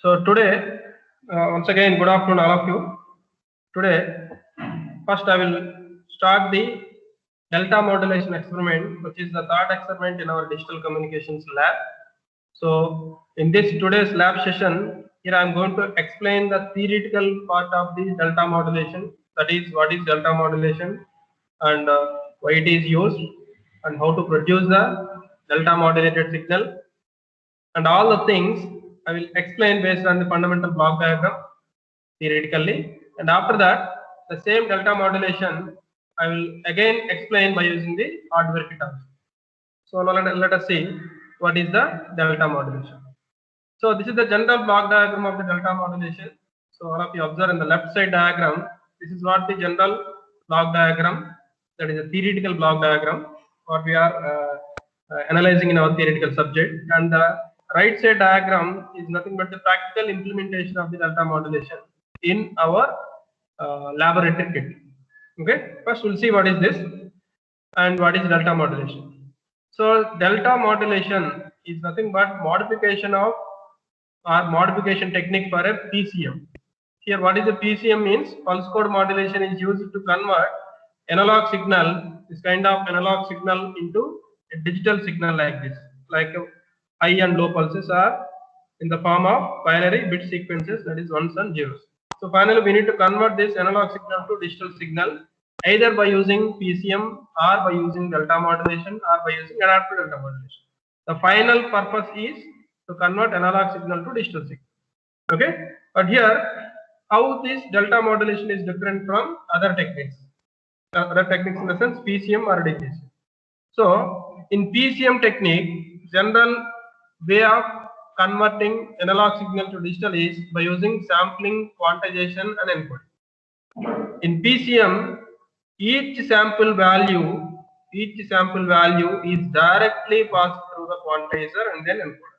So today, once again, good afternoon, all of you. Today, first I will start the delta modulation experiment, which is the third experiment in our digital communications lab. So in this today's lab session, here I am going to explain the theoretical part of the delta modulation. That is, what is delta modulation and why it is used and how to produce the delta modulated signal, and all the things I will explain based on the fundamental block diagram theoretically, and after that the same delta modulation I will again explain by using the hardware kit also. So now let us see what is the delta modulation. So this is the general block diagram of the delta modulation. So all of you observe in the left side diagram, this is what the general block diagram, that is a theoretical block diagram what we are analyzing in our theoretical subject, and the right side diagram is nothing but the practical implementation of the delta modulation in our laboratory kit. Okay, first we'll see what is this and what is delta modulation. So delta modulation is nothing but modification of or modification technique for a PCM. Here what is a PCM means? Pulse code modulation is used to convert analog signal, this kind of analog signal, into a digital signal like this, like high and low pulses are in the form of binary bit sequences, that is ones and zeros. So finally we need to convert this analog signal to digital signal either by using PCM or by using delta modulation or by using adaptive delta modulation. The final purpose is to convert analog signal to digital signal. Okay, but here how this delta modulation is different from other techniques in the sense PCM or DCM. So in PCM technique, general way of converting analog signal to digital is by using sampling, quantization and encoding. In PCM, each sample value is directly passed through the quantizer and then encoded.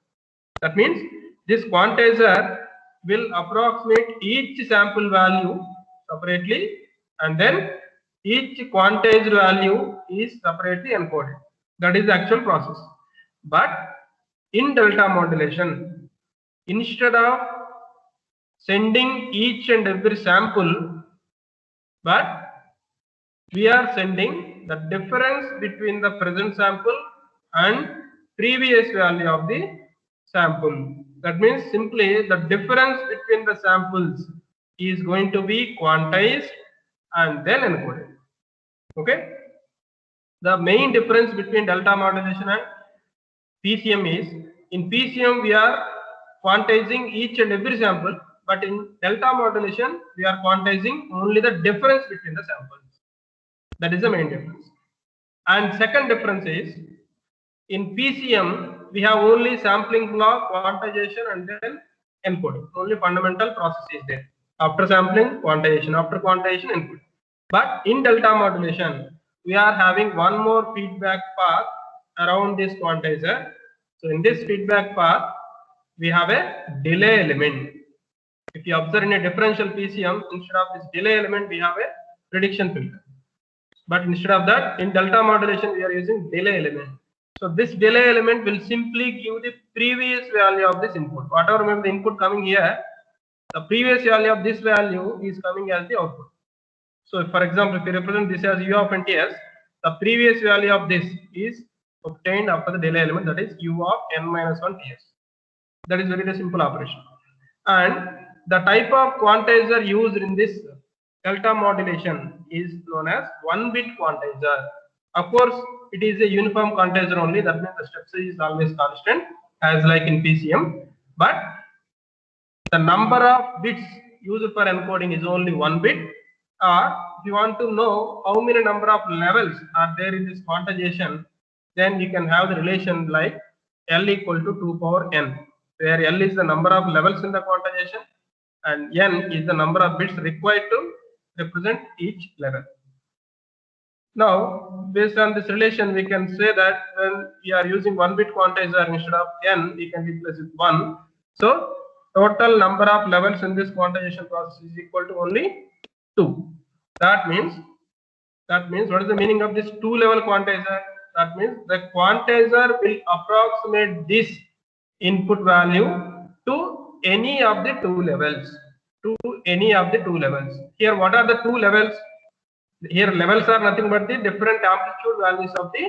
That means this quantizer will approximate each sample value separately, and then each quantized value is separately encoded. That is the actual process. But in delta modulation, instead of sending each and every sample, but we are sending the difference between the present sample and previous value of the sample. That means simply the difference between the samples is going to be quantized and then encoded. Okay. The main difference between delta modulation and PCM is, in PCM we are quantizing each and every sample, but in delta modulation we are quantizing only the difference between the samples. That is the main difference. And second difference is, in PCM we have only sampling block, quantization and then encoding. Only fundamental process is there. After sampling, quantization, after quantization, encoding. But in delta modulation we are having one more feedback path around this quantizer. So in this feedback path we have a delay element. If you observe in a differential PCM, instead of this delay element we have a prediction filter. But instead of that, in delta modulation we are using delay element. So this delay element will simply give the previous value of this input. Whatever may be the input coming here, the previous value of this value is coming as the output. So for example, if you represent this as u of nts, the previous value of this is obtained after the delay element, that is u of n minus 1 ts. That is very simple operation. And the type of quantizer used in this delta modulation is known as 1-bit quantizer. Of course, it is a uniform quantizer only. That means the step size is always constant, as like in PCM. But the number of bits used for encoding is only 1 bit. Or if you want to know how many number of levels are there in this quantization, then you can have the relation like L equal to 2 power n, where L is the number of levels in the quantization and n is the number of bits required to represent each level. Now, based on this relation, we can say that when we are using 1-bit quantizer instead of n, we can replace with 1. So, total number of levels in this quantization process is equal to only 2. That means what is the meaning of this 2-level quantizer? That means the quantizer will approximate this input value to any of the two levels. To any of the two levels. Here, what are the two levels? Here, levels are nothing but the different amplitude values of the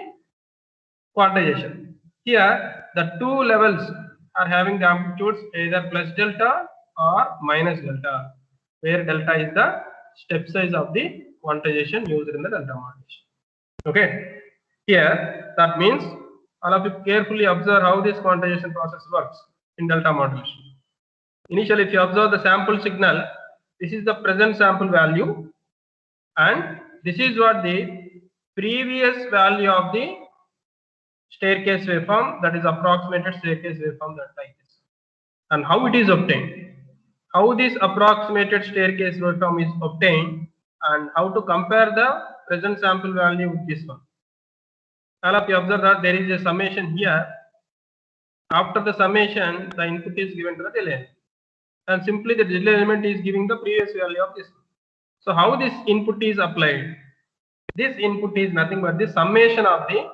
quantization. Here, the two levels are having the amplitudes either plus delta or minus delta, where delta is the step size of the quantization used in the delta modulation. Okay, here that means all of you carefully observe how this quantization process works in delta modulation. Initially, if you observe the sample signal, this is the present sample value, and this is what the previous value of the staircase waveform, that is approximated staircase waveform, that like this. And how it is obtained, how this approximated staircase waveform is obtained, and how to compare the present sample value with this one. All of you observe that there is a summation here. After the summation, the input is given to the delay, and simply the delay element is giving the previous value of this. So how this input is applied? This input is nothing but the summation of the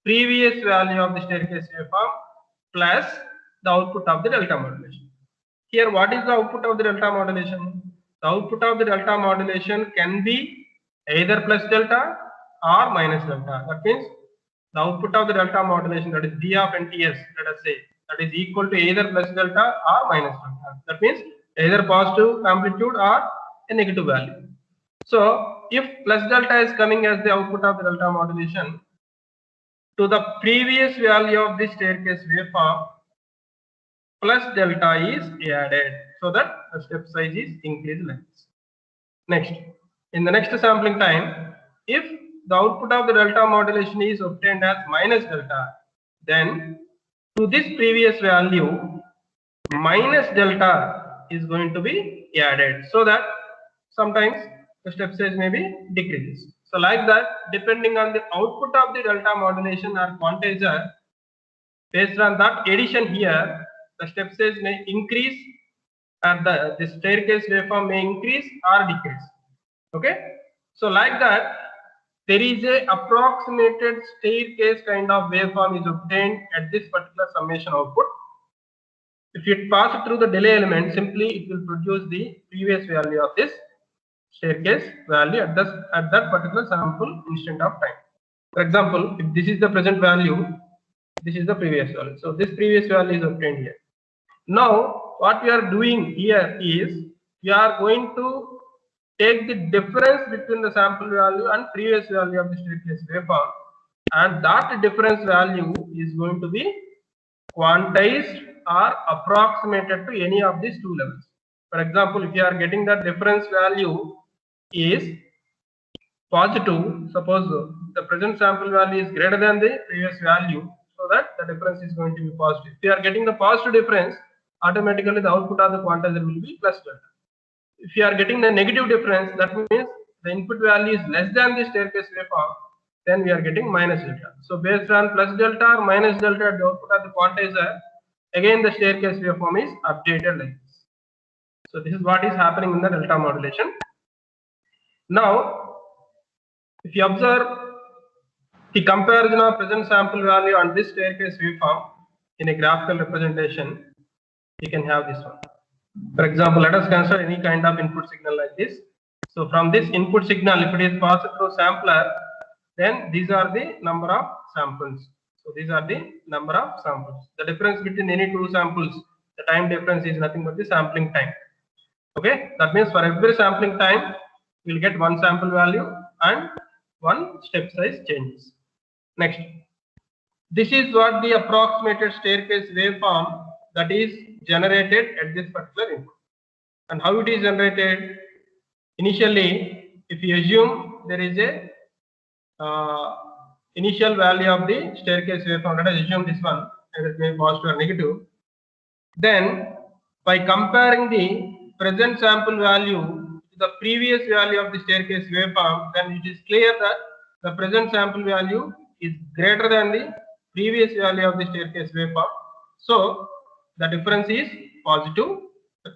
previous value of the staircase waveform plus the output of the delta modulation. Here, what is the output of the delta modulation? The output of the delta modulation can be either plus delta or minus delta. That means the output of the delta modulation, that is D of NTS, let us say, that is equal to either plus delta or minus delta. That means either positive amplitude or a negative value. So if plus delta is coming as the output of the delta modulation, to the previous value of the staircase waveform, plus delta is added, so that the step size is increased like this. Next, in the next sampling time, if the output of the delta modulation is obtained as minus delta, then to this previous value minus delta is going to be added, so that sometimes the step size may be decreases. So like that, depending on the output of the delta modulation or quantizer, based on that addition here, the step size may increase, and the staircase waveform may increase or decrease. Okay, so like that, there is a approximated staircase kind of waveform is obtained at this particular summation output. If it passes through the delay element, simply it will produce the previous value of this staircase value at that particular sample instant of time. For example, if this is the present value, this is the previous value. So this previous value is obtained here. Now, what we are doing here is we are going to take the difference between the sample value and previous value of the staircase waveform, and that difference value is going to be quantized or approximated to any of these two levels. For example, if you are getting that difference value is positive, suppose the present sample value is greater than the previous value, so that the difference is going to be positive. If you are getting the positive difference, automatically the output of the quantizer will be plus delta. If you are getting the negative difference, that means the input value is less than the staircase waveform, then we are getting minus delta. So based on plus delta or minus delta at the output of the quantizer, again the staircase waveform is updated like this. So this is what is happening in the delta modulation. Now, if you observe the comparison of present sample value and this staircase waveform in a graphical representation, you can have this one. For example, let us consider any kind of input signal like this. So from this input signal, if it is passed through sampler, then these are the number of samples. So these are the number of samples. The difference between any two samples, the time difference is nothing but the sampling time. Okay, that means for every sampling time, we will get one sample value and one step size changes. Next, this is what the approximated staircase waveform that is generated at this particular input. And how it is generated? Initially, if you assume there is a initial value of the staircase waveform, let us assume this one, either may be positive or negative. Then, by comparing the present sample value to the previous value of the staircase waveform, then it is clear that the present sample value is greater than the previous value of the staircase waveform. So the difference is positive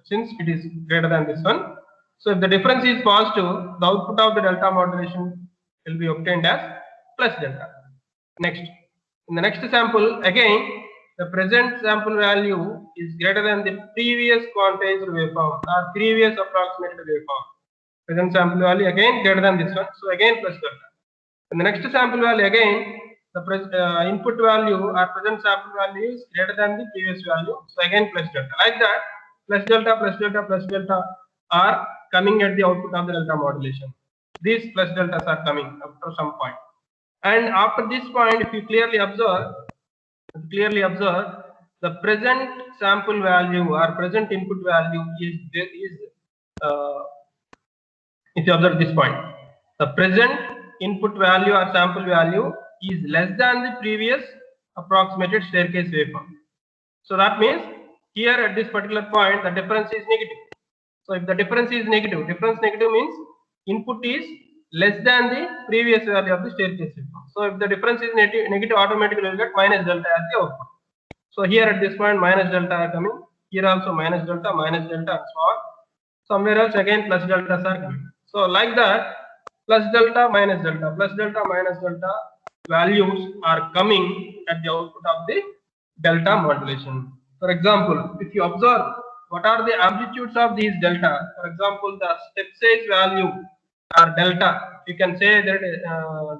since it is greater than this one. So if the difference is positive, the output of the delta modulation will be obtained as plus delta. Next, in the next sample, again the present sample value is greater than the previous quantized waveform or previous approximated waveform. Present sample value again greater than this one, so again plus delta. And the next sample value again, the input value or present sample value is greater than the previous value, so again plus delta. Like that, plus delta, plus delta, plus delta are coming at the output of the delta modulation. These plus deltas are coming after some point. And after this point, if you clearly observe, the present sample value or present input value is if you observe this point, the present input value or sample value is less than the previous approximated staircase waveform. So that means here at this particular point the difference is negative. So if the difference is negative, difference negative means input is less than the previous value of the staircase waveform. So if the difference is negative, automatically you will get minus delta as the output. So here at this point minus delta are coming, here also minus delta, and so on. Somewhere else again plus deltas are coming. So like that, plus delta, minus delta values are coming at the output of the delta modulation. For example, if you observe what are the amplitudes of these delta, for example, the step size value or delta, you can say that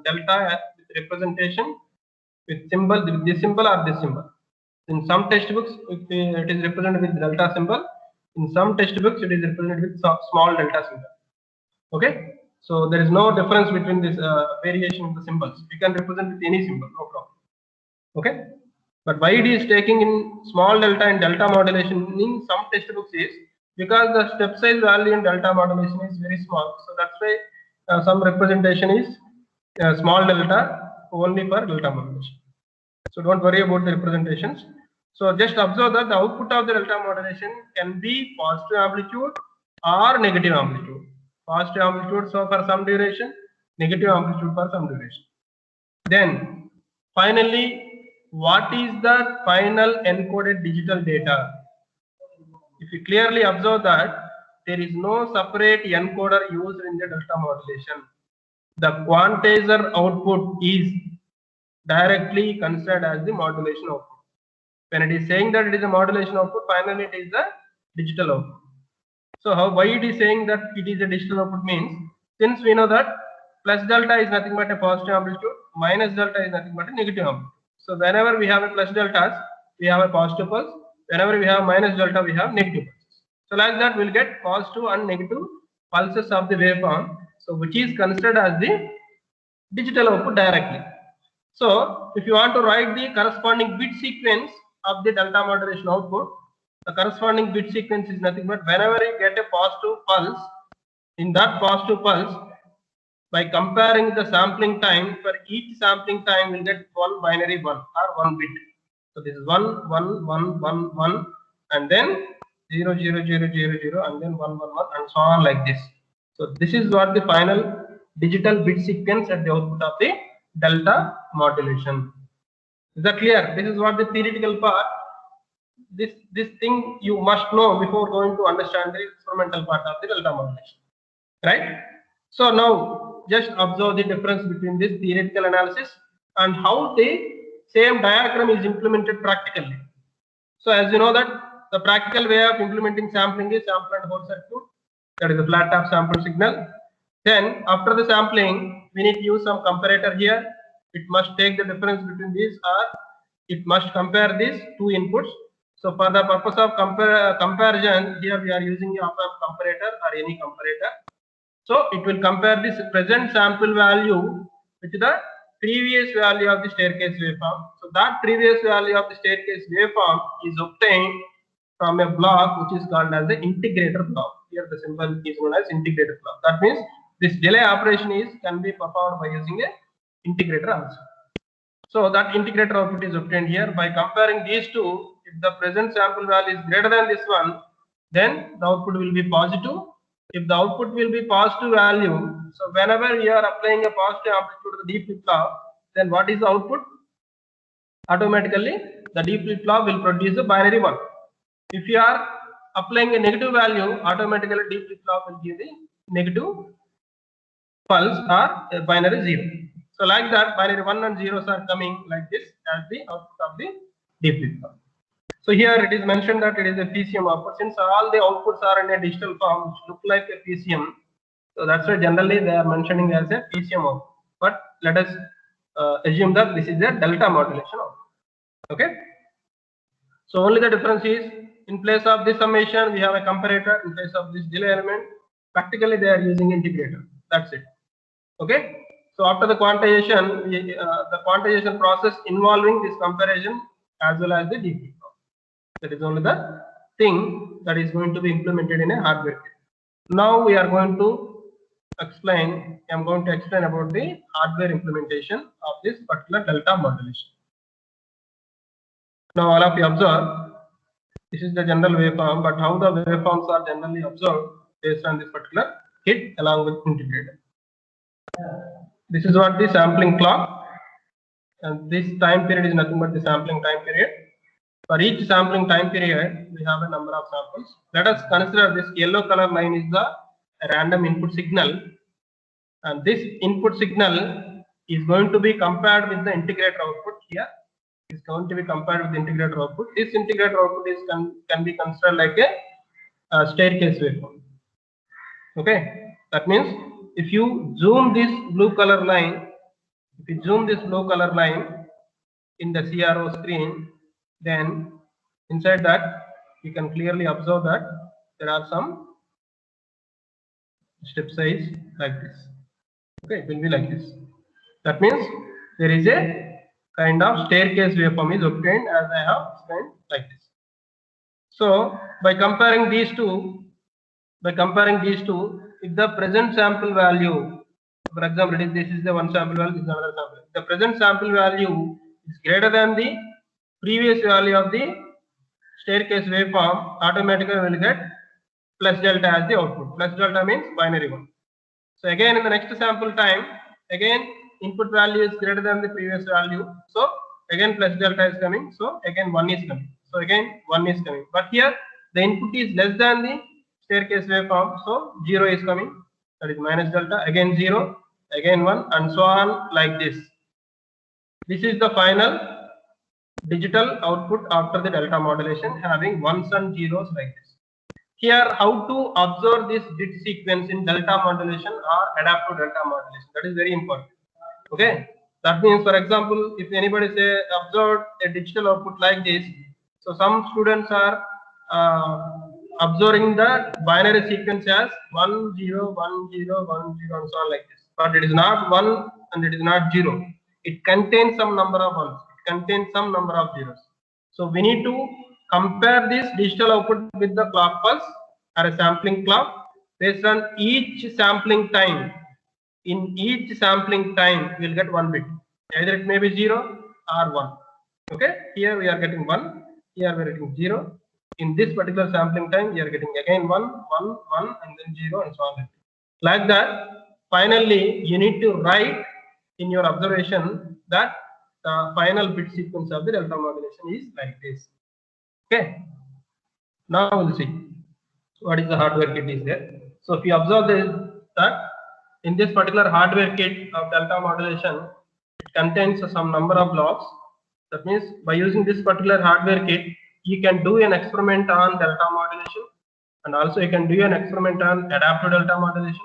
delta with representation with symbol, with this symbol or this symbol. In some textbooks, it is represented with delta symbol. In some textbooks, it is represented with small delta symbol. Okay, so there is no difference between this variation of the symbols. We can represent with any symbol, no problem. Okay, but why it is taking in small delta and delta modulation in some textbooks is because the step size value in delta modulation is very small. So that's why some representation is small delta only for delta modulation. So don't worry about the representations. So just observe that the output of the delta modulation can be positive amplitude or negative amplitude. Positive amplitude so for some duration, negative amplitude for some duration. Then finally, what is the final encoded digital data? If you clearly observe that there is no separate encoder used in the delta modulation, the quantizer output is directly considered as the modulation output. When it is saying that it is a modulation output, finally it is a digital output. So why it is saying that it is a digital output means, since we know that plus delta is nothing but a positive amplitude, minus delta is nothing but a negative amplitude. So whenever we have a plus deltas, we have a positive pulse. Whenever we have minus delta, we have negative pulses. So like that, we'll get positive and negative pulses of the waveform. So which is considered as the digital output directly. So if you want to write the corresponding bit sequence of the delta modulation output, the corresponding bit sequence is nothing but whenever you get a positive pulse, in that positive pulse, by comparing the sampling time, for each sampling time we'll get one binary 1 or 1 bit. So this is 1, 1, 1, 1, 1, and then 0, 0, 0, 0, 0, and then 1, 1, 1, and so on like this. So this is what the final digital bit sequence at the output of the delta modulation. Is that clear? This is what the theoretical part. This thing you must know before going to understand the experimental part of the delta modulation, right? So now just observe the difference between this theoretical analysis and how the same diagram is implemented practically. So as you know that the practical way of implementing sampling is sample and hold circuit. That is a flat top sample signal. Then after the sampling, we need to use some comparator here. It must take the difference between these, or it must compare these two inputs. So for the purpose of comparison, here we are using a op-amp comparator or any comparator. So it will compare this present sample value with the previous value of the staircase waveform. So that previous value of the staircase waveform is obtained from a block which is called as the integrator block. Here the symbol is known as integrator block. That means this delay operation can be performed by using a integrator also. So that integrator output is obtained here by comparing these two. If the present sample value is greater than this one, then the output will be positive. If the output will be positive value, so whenever you are applying a positive amplitude to the D flip-flop, then what is the output? Automatically the D flip-flop will produce a binary 1. If you are applying a negative value, automatically D flip-flop will give the negative pulse or a binary 0. So like that, binary 1 and 0s are coming like this as the output of the D flip-flop. So here it is mentioned that it is a PCM output. Since all the outputs are in a digital form which look like a PCM, so that's why generally they are mentioning as a PCM output. But let us assume that this is a delta modulation output. Okay. So only the difference is, in place of this summation we have a comparator, in place of this delay element practically they are using integrator. That's it. Okay. So after the quantization, the quantization process involving this comparison as well as the D flip-flop. That is only the thing that is going to be implemented in a hardware kit. Now we are going to explain. I am going to explain about the hardware implementation of this particular delta modulation. Now all of you observe, this is the general waveform, but how the waveforms are generally observed based on this particular kit along with integrator. This is what the sampling clock, and this time period is nothing but the sampling time period. For each sampling time period, we have a number of samples. Let us consider this yellow color line is the random input signal, and this input signal is going to be compared with the integrator output. Here is going to be compared with the integrator output. This integrator output is can be considered like a staircase waveform. Okay, that means if you zoom this blue color line, in the CRO screen, then inside that you can clearly observe that there are some step size like this. Okay, it will be like this. That means there is a kind of staircase waveform is obtained, as I have explained, like this. So by comparing these two, if the present sample value, for example, this is the one sample value, this is another sample. The present sample value is greater than the previous value of the staircase waveform, automatically we will get plus delta as the output. Plus delta means binary one. So again in the next sample time, again input value is greater than the previous value. So again plus delta is coming. So again 1 is coming. So again 1 is coming. But here the input is less than the staircase waveform. So 0 is coming. That is minus delta. Again 0, again 1, and so on like this. This is the final digital output after the delta modulation, having ones and zeros like this. Here, how to observe this bit sequence in delta modulation or adaptive delta modulation, that is very important. Okay, that means, for example, if anybody say observed a digital output like this, so some students are observing the binary sequence as 1 0 1 0 1 0 and so on like this, but it is not 1 and it is not 0. It contains some number of ones, it contains some number of zeros. So we need to compare this digital output with the clock pulse or a sampling clock based on each sampling time. In each sampling time, we will get one bit. Either it may be 0 or 1. Okay, here we are getting 1, here we are getting 0. In this particular sampling time, we are getting again 1, 1, 1, and then 0, and so on. Like that, finally, you need to write in your observation that the final bit sequence of the delta modulation is like this. Okay. Now we'll see what is the hardware kit is there. So if you observe this, that in this particular hardware kit of delta modulation, it contains some number of blocks. That means by using this particular hardware kit, you can do an experiment on delta modulation, and also you can do an experiment on adaptive delta modulation,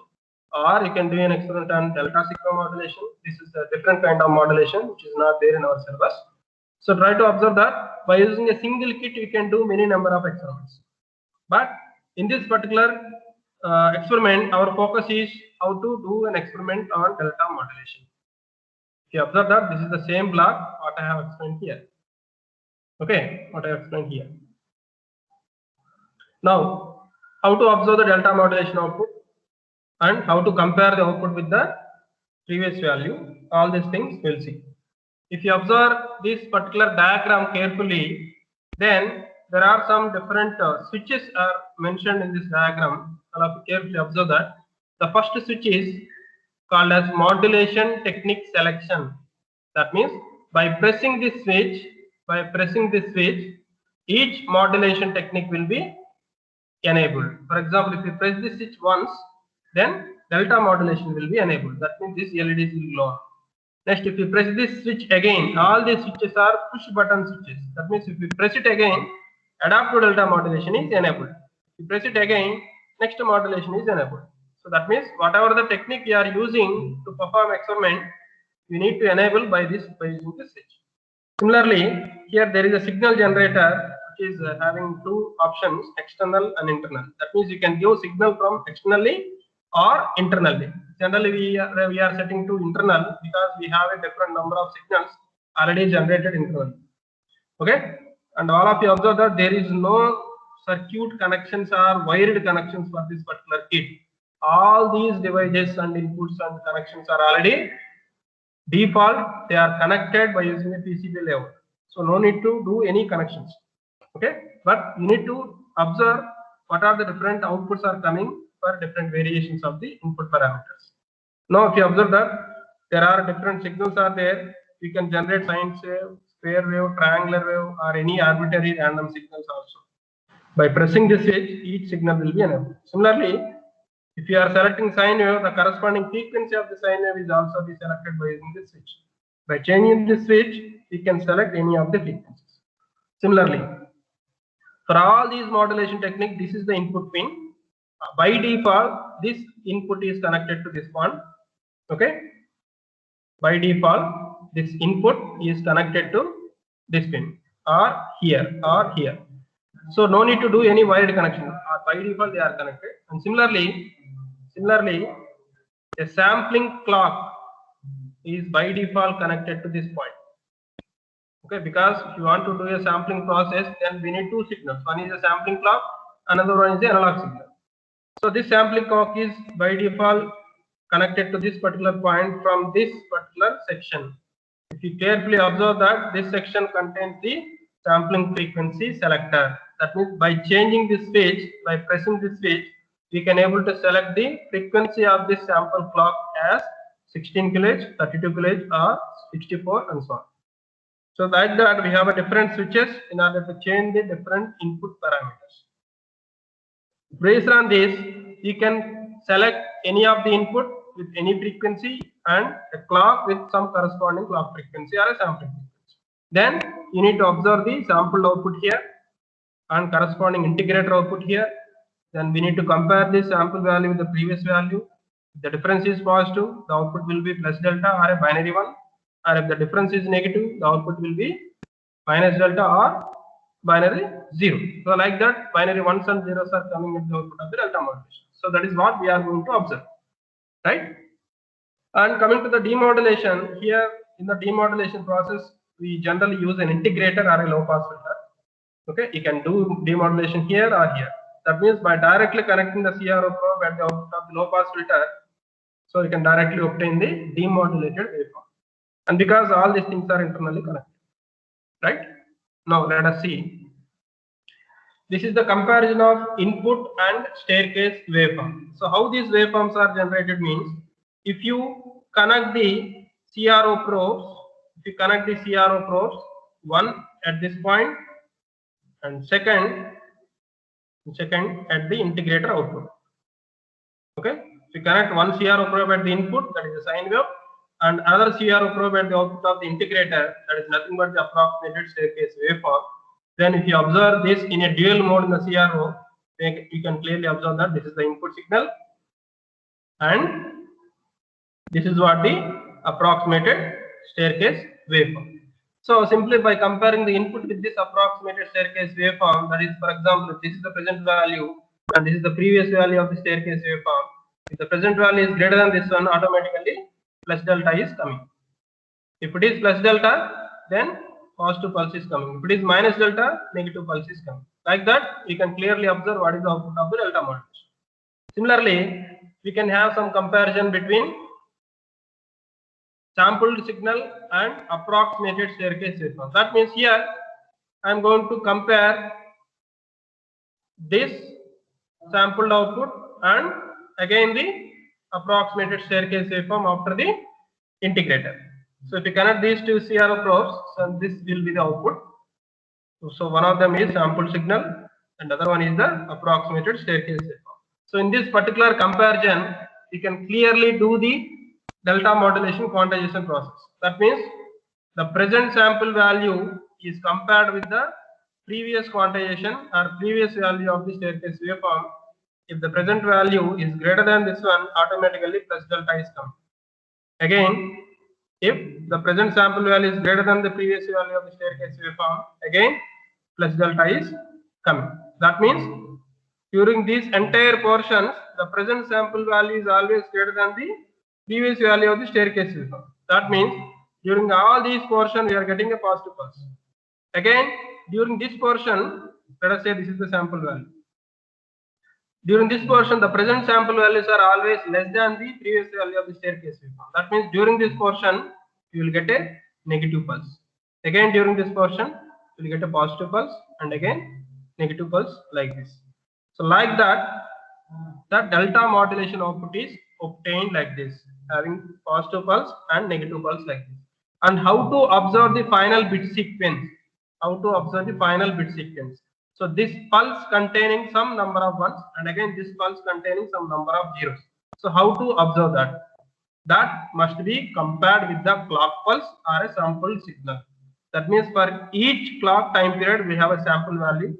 or you can do an experiment on delta sigma modulation. This is a different kind of modulation which is not there in our syllabus. So try to observe that by using a single kit you can do many number of experiments. But in this particular experiment, our focus is how to do an experiment on delta modulation. If you observe that this is the same block what I have explained here. Okay, what I have explained here. Now, how to observe the delta modulation output and how to compare the output with the previous value, all these things we'll see. If you observe this particular diagram carefully, then there are some different switches are mentioned in this diagram. I'll have to carefully observe that. The first switch is called as modulation technique selection. That means by pressing this switch, each modulation technique will be enabled. For example, if you press this switch once, then delta modulation will be enabled. That means this LEDs will glow on. Next, if you press this switch again, all these switches are push button switches. That means if you press it again, adaptive delta modulation is enabled. If you press it again, next modulation is enabled. So that means whatever the technique you are using to perform experiment, you need to enable by using this switch. Similarly, here there is a signal generator which is having two options, external and internal. That means you can give signal from externally or internally. Generally, we are setting to internal because we have a different number of signals already generated internally. Okay, and all of you observe that there is no circuit connections or wired connections for this particular kit. All these devices and inputs and connections are already default. They are connected by using a PCB layout, so no need to do any connections. Okay, but you need to observe what are the different outputs are coming for different variations of the input parameters. Now if you observe that there are different signals are there, we can generate sine wave, square wave, triangular wave, or any arbitrary random signals also. By pressing this switch, each signal will be enabled. Similarly, if you are selecting sine wave, the corresponding frequency of the sine wave is also be selected by using this switch. By changing this switch, we can select any of the frequencies. Similarly, for all these modulation technique, this is the input pin. By default, this input is connected to this one. Okay. By default, this input is connected to this pin or here or here. So no need to do any wired connection. By default, they are connected. And similarly, a sampling clock is by default connected to this point. Okay, because if you want to do a sampling process, then we need two signals. One is a sampling clock, another one is the analog signal. So this sampling clock is by default connected to this particular point from this particular section. If you carefully observe that this section contains the sampling frequency selector. That means by changing this switch, by pressing this switch, we can able to select the frequency of this sample clock as 16 kHz, 32 kHz, or 64, and so on. So like that, we have a different switches in order to change the different input parameters. Based on this, you can select any of the input with any frequency and a clock with some corresponding clock frequency or a sampling frequency. Then you need to observe the sampled output here and corresponding integrator output here. Then we need to compare this sample value with the previous value. If the difference is positive, the output will be plus delta or a binary one. Or if the difference is negative, the output will be minus delta or binary 0. So like that, binary ones and zeros are coming at the output of the delta modulation. So that is what we are going to observe, right? And coming to the demodulation, here in the demodulation process, we generally use an integrator or a low pass filter. Okay, you can do demodulation here or here. That means by directly connecting the CRO probe at the output of the low pass filter, so you can directly obtain the demodulated waveform. And because all these things are internally connected, right? Now let us see. This is the comparison of input and staircase waveform. So how these waveforms are generated means, if you connect the CRO probes, one at this point and second at the integrator output. Okay, if you connect one CRO probe at the input, that is a sine wave, and another CRO probe at the output of the integrator, that is nothing but the approximated staircase waveform. Then if you observe this in a dual mode in the CRO, then you can clearly observe that this is the input signal and this is what the approximated staircase waveform. So simply by comparing the input with this approximated staircase waveform, that is, for example, if this is the present value and this is the previous value of the staircase waveform, if the present value is greater than this one, automatically plus delta is coming. If it is plus delta, then positive pulse is coming. If it is minus delta, negative pulse is coming. Like that, you can clearly observe what is the output of the delta modulation. Similarly, we can have some comparison between sampled signal and approximated staircase waveform. That means here I am going to compare this sampled output and again the approximated staircase waveform after the integrator. So if you connect these two CRO probes, so this will be the output. So one of them is sampled signal and other one is the approximated staircase waveform. So in this particular comparison, you can clearly do the delta modulation quantization process. That means the present sample value is compared with the previous quantization or previous value of the staircase waveform. If the present value is greater than this one, automatically plus delta is coming. Again, if the present sample value is greater than the previous value of the staircase waveform, again plus delta is coming. That means during these entire portions, the present sample value is always greater than the previous value of the staircase waveform. That means during all these portions, we are getting a positive pulse. Again, during this portion, let us say this is the sample value. During this portion, the present sample values are always less than the previous value of the staircase waveform. That means during this portion, you will get a negative pulse. Again, during this portion, you will get a positive pulse, and again negative pulse like this. So like that, the delta modulation output is obtained like this, having positive pulse and negative pulse like this. And how to observe the final bit sequence? How to observe the final bit sequence? So this pulse containing some number of ones, and again this pulse containing some number of zeros. So how to observe that? That must be compared with the clock pulse or a sample signal. That means for each clock time period, we have a sample value.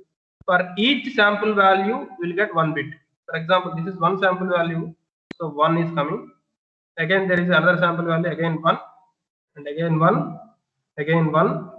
For each sample value, we will get one bit. For example, this is one sample value, so 1 is coming. Again, there is another sample value, again 1, and again 1, again 1,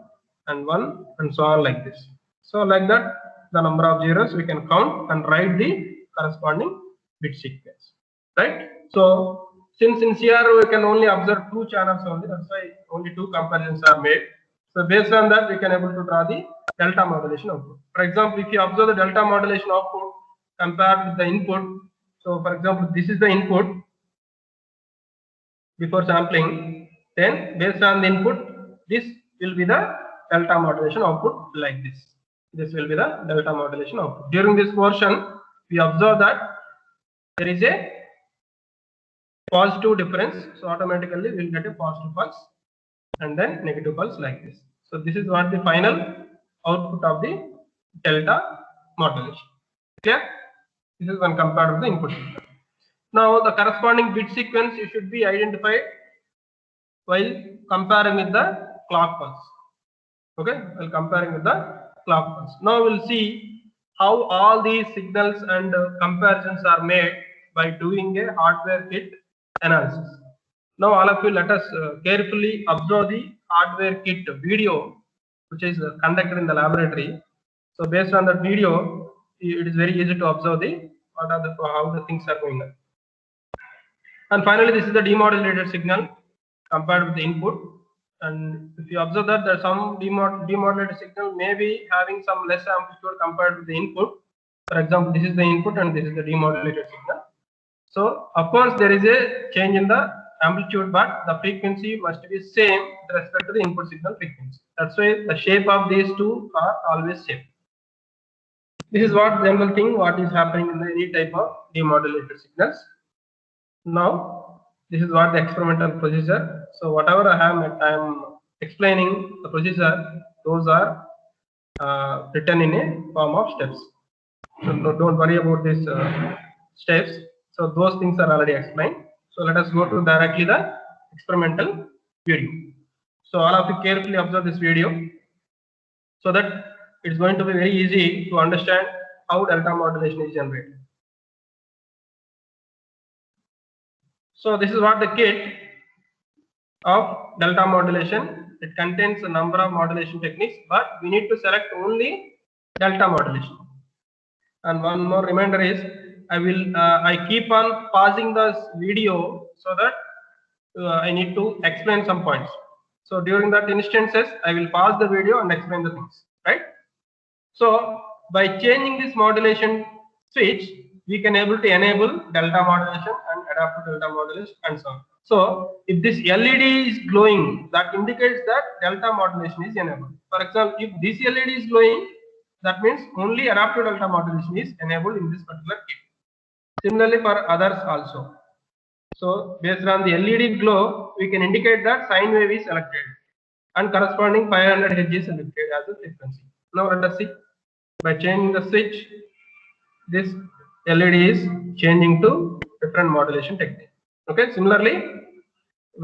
and 1, and so on like this. So like that, the number of zeros we can count and write the corresponding bit sequence, right? So since in CRO we can only observe 2 channels only, that's why only 2 comparisons are made. So based on that, we can able to draw the delta modulation output. For example, if you observe the delta modulation output compared with the input, so for example, this is the input before sampling, then based on the input, this will be the delta modulation output like this. This will be the delta modulation output. During this portion, we observe that there is a positive difference, so automatically we will get a positive pulse and then negative pulse like this. So this is what the final output of the delta modulation. Clear? This is when compared with the input signal. Now the corresponding bit sequence you should be identified while comparing with the clock pulse. Okay, while comparing with the clock pulse. Now we'll see how all these signals and comparisons are made by doing a hardware kit analysis. Now all of you, let us carefully observe the hardware kit video which is conducted in the laboratory. So based on that video, it is very easy to observe the how the things are going on. And finally, this is the demodulated signal compared with the input. And if you observe that there are some demodulated signal may be having some less amplitude compared with the input. For example, this is the input and this is the demodulated signal. So of course there is a change in the amplitude, but the frequency must be same with respect to the input signal frequency. That's why the shape of these two are always same. This is what general thing what is happening in any type of demodulated signals. Now this is what the experimental procedure. So whatever I am explaining the procedure, those are written in a form of steps. So don't worry about these steps. So those things are already explained. So let us go to directly the experimental video. So all of you carefully observe this video so that it's going to be very easy to understand how delta modulation is generated. So this is what the kit of delta modulation. It contains a number of modulation techniques, but we need to select only delta modulation. And one more reminder is I keep on pausing this video so that I need to explain some points. So during that instances, I will pause the video and explain the things, right? So by changing this modulation switch, we can able to enable delta modulation and adaptive delta modulation and so on. So if this LED is glowing, that indicates that delta modulation is enabled. For example, if this LED is glowing, that means only adaptive delta modulation is enabled in this particular kit. Similarly for others also. So based on the LED glow, we can indicate that sine wave is selected and corresponding 500 Hz is selected as a frequency. Now let us see. By changing the switch, this LED is changing to different modulation technique. Okay. Similarly, if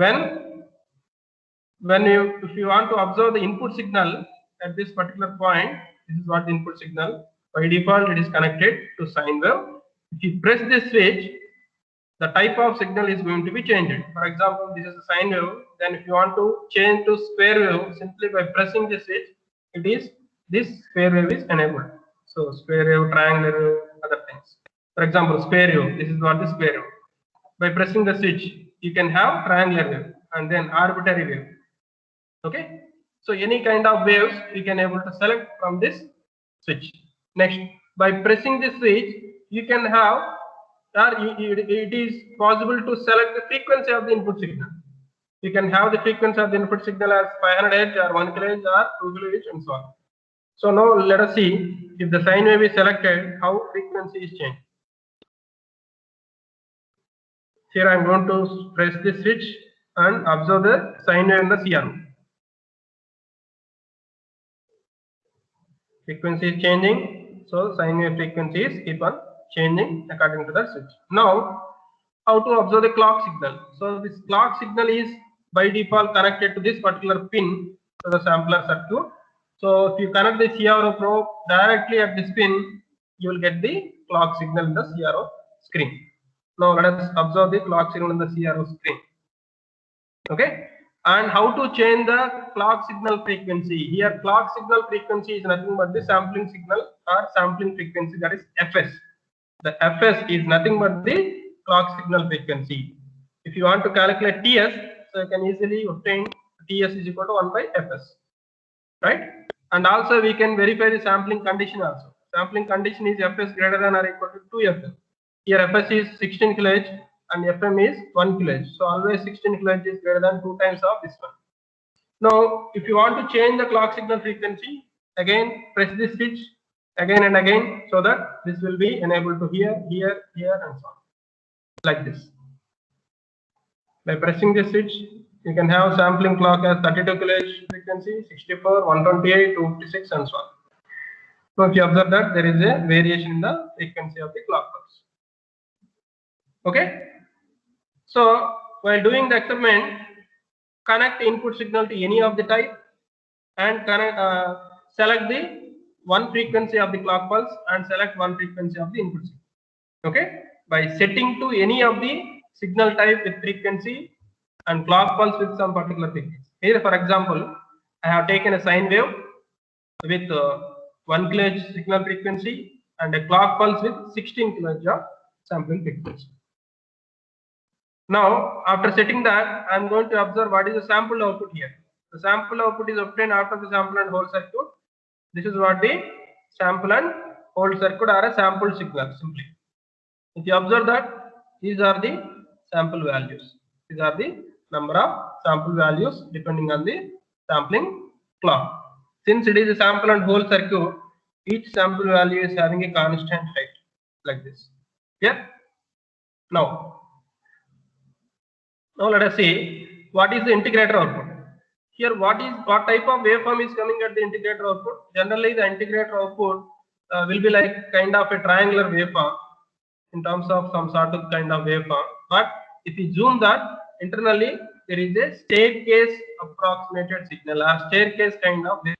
you want to observe the input signal at this particular point, this is what the input signal. By default, it is connected to sine wave. If you press this switch, the type of signal is going to be changed. For example, this is a sine wave. Then if you want to change to square wave, simply by pressing this switch, this square wave is enabled. So square wave, triangular wave, other things. For example, square wave, this is what the square wave. By pressing the switch, you can have triangular wave and then arbitrary wave. Okay, so any kind of waves you can able to select from this switch. Next, by pressing this switch, you can have, or it is possible to select the frequency of the input signal. You can have the frequency of the input signal as 500 Hz or 1 kHz or 2 kHz and so on. So now let us see if the sine wave is selected, how frequency is changed. Here I am going to press this switch and observe the sine wave in the CRO. Frequency is changing, so sine wave frequencies keep on changing according to the switch. Now, how to observe the clock signal? So this clock signal is by default connected to this particular pin to the sampler circuit. So if you connect the CRO probe directly at this pin, you will get the clock signal in the CRO screen. Now let us observe the clock signal in the CRO screen. Okay, and how to change the clock signal frequency? Here clock signal frequency is nothing but the sampling signal or sampling frequency, that is Fs. The Fs is nothing but the clock signal frequency. If you want to calculate Ts, so you can easily obtain Ts is equal to 1 by Fs, right? And also we can verify the sampling condition also. Sampling condition is Fs greater than or equal to 2Fm. Here Fs is 16 kHz and Fm is 1 kHz. So always 16 kHz is greater than 2 times of this one. Now, if you want to change the clock signal frequency, again press this switch again and again, so that this will be enabled to here, here, here, and so on, like this. By pressing this switch, you can have sampling clock as 32 kHz frequency, 64, 128, 256, and so on. So if you observe that there is a variation in the frequency of the clock pulse. Okay. So while doing the experiment, connect input signal to any of the type and select the one frequency of the clock pulse and select one frequency of the input signal. Okay, by setting to any of the signal type with frequency and clock pulse with some particular frequency. Here, for example, I have taken a sine wave with 1 kHz signal frequency and a clock pulse with 16 kHz of sampling frequency. Now, after setting that, I am going to observe what is the sample output here. The sample output is obtained after the sample and hold circuit. This is what the sample and hold circuit are a sample signal simply. If you observe that, these are the sample values. These are the number of sample values depending on the sampling clock. Since it is a sample and hold circuit, each sample value is having a constant height like this. Yeah. Now let us see what is the integrator output. Here, what type of waveform is coming at the integrator output? Generally, the integrator output will be like kind of a triangular waveform in terms of some sort of kind of waveform. But if you zoom that, internally there is a staircase approximated signal or staircase kind of waveform.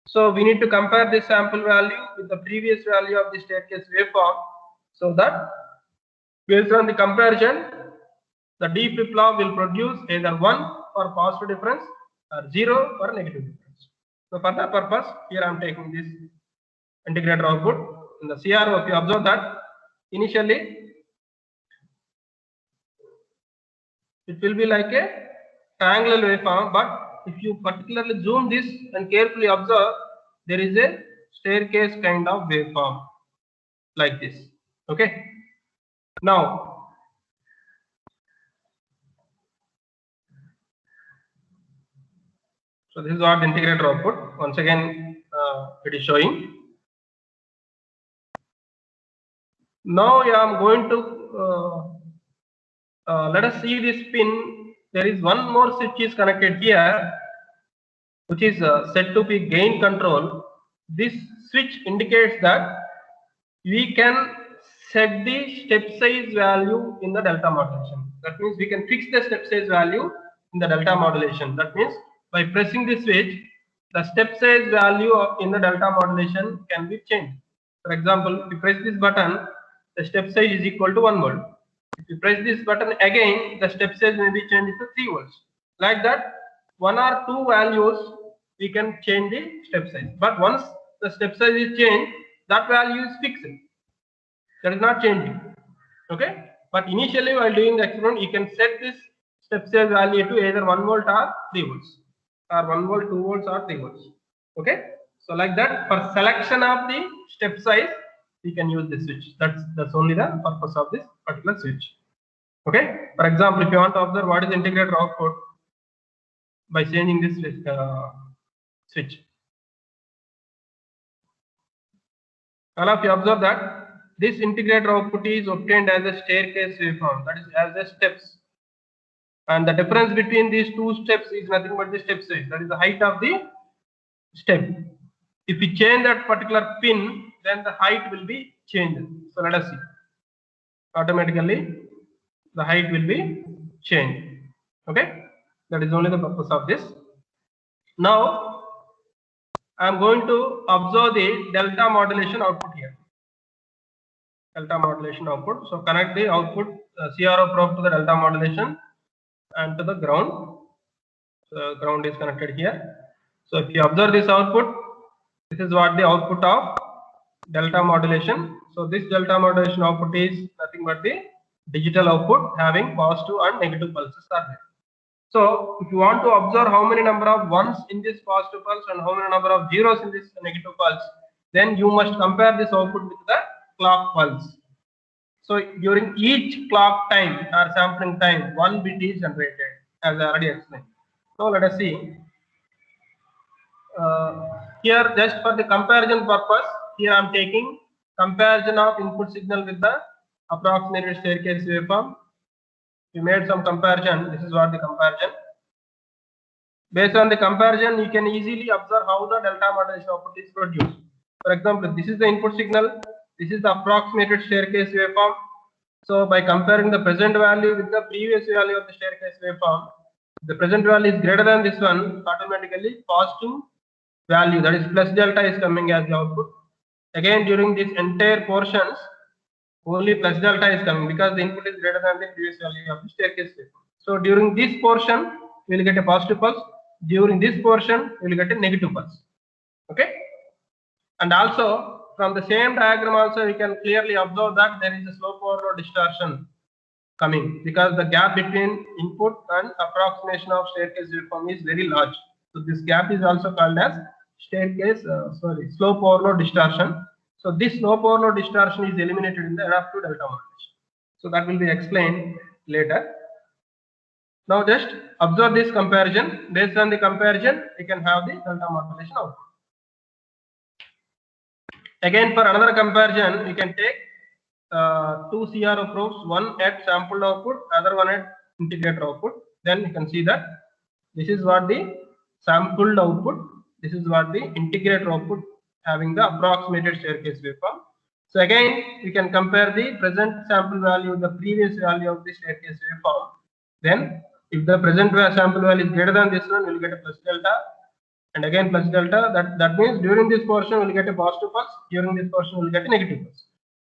So we need to compare this sample value with the previous value of the staircase waveform, so that based on the comparison, the D flip-flop will produce either 1 for positive difference or 0 for negative difference. So for that purpose, here I am taking this integrator output. In the CRO, if you observe that, initially it will be like a triangular waveform, but if you particularly zoom this and carefully observe, there is a staircase kind of waveform like this. Okay. Now, so this is what the integrator output. Once again, it is showing. Now, I am going to let us see this pin. There is one more switch is connected here, which is said to be gain control. This switch indicates that we can set the step size value in the delta modulation. That means we can fix the step size value in the delta modulation. That means by pressing the switch, the step size value in the delta modulation can be changed. For example, if you press this button, the step size is equal to 1 volt. If you press this button again, the step size may be changed to 3 volts. Like that, one or two values we can change the step size. But once the step size is changed, that value is fixed. That is not changing. Okay. But initially, while doing the experiment, you can set this step size value to either 1 volt or 3 volts, or 1 volt, 2 volts, or 3 volts. Okay. So like that, for selection of the step size, we can use this switch. That's only the purpose of this particular switch. Okay. For example, if you want to observe what is integrator output by changing this switch, all of you observe that this integrator output is obtained as a staircase waveform, that is as a steps, and the difference between these two steps is nothing but the step size, that is the height of the step. If we change that particular pin, then the height will be changed. So let us see. Automatically the height will be changed. Okay, that is only the purpose of this. Now I am going to observe the delta modulation output here. Delta modulation output. So connect the output CRO probe to the delta modulation and to the ground. So ground is connected here. So if you observe this output, this is what the output of delta modulation. So this delta modulation output is nothing but the digital output having positive and negative pulses are there. So if you want to observe how many number of ones in this positive pulse and how many number of zeros in this negative pulse, then you must compare this output with the clock pulse. So during each clock time or sampling time, one bit is generated, as I already explained. So let us see. Here, just for the comparison purpose, here I am taking comparison of input signal with the approximated staircase waveform. We made some comparison. This is what the comparison. Based on the comparison, you can easily observe how the delta modulation output is produced. For example, this is the input signal. This is the approximated staircase waveform. So by comparing the present value with the previous value of the staircase waveform, the present value is greater than this one, automatically positive value, that is plus delta, is coming as the output. Again, during this entire portions, only plus delta is coming because the input is greater than the previous value of the staircase waveform. So during this portion, we will get a positive pulse. During this portion, we will get a negative pulse. Okay. And also from the same diagram also we can clearly observe that there is a slope overload distortion coming because the gap between input and approximation of staircase waveform is very large. So this gap is also called as slope overload distortion. So this slope overload distortion is eliminated in the adaptive delta modulation. So that will be explained later. Now just observe this comparison. Based on the comparison, we can have the delta modulation output. Again, for another comparison, we can take two CRO probes, one at sampled output, other one at integrator output. Then you can see that this is what the sampled output, this is what the integrator output having the approximated staircase waveform. So again, we can compare the present sample value with the previous value of the staircase waveform. Then if the present sample value is greater than this one, we will get a plus delta. And again plus delta, that means during this portion we will get a positive pulse, during this portion we will get a negative pulse.